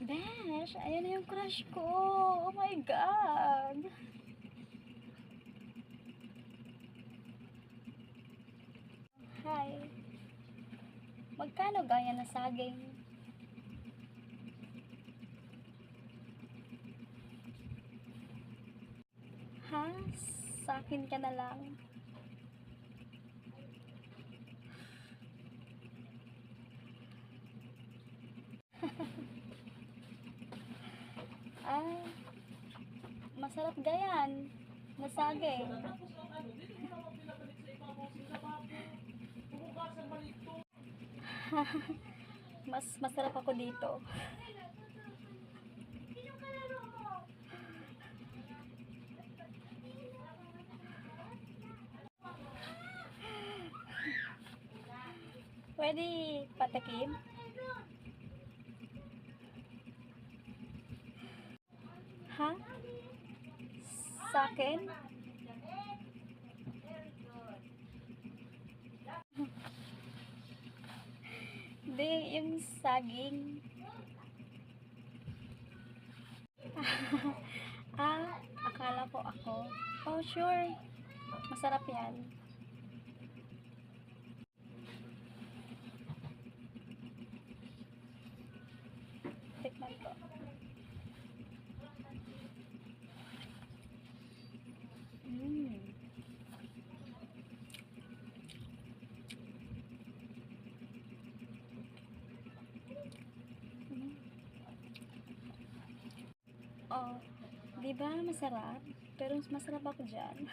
Besh, ayan na yung crush ko. Oh my God. Hi. Magkano gaya na saging? Ha? Sa akin ka na lang. Ah, masarap gayan. Na saging. Mas masarap ako dito. Pwede patikim? Ha? Sa akin? Hindi, yung saging. Akala ko ako. Oh, sure. Masarap yan. Tikman ko. Mm. Mm. Oh, di ba masarap? Pero mas masarap ako dyan.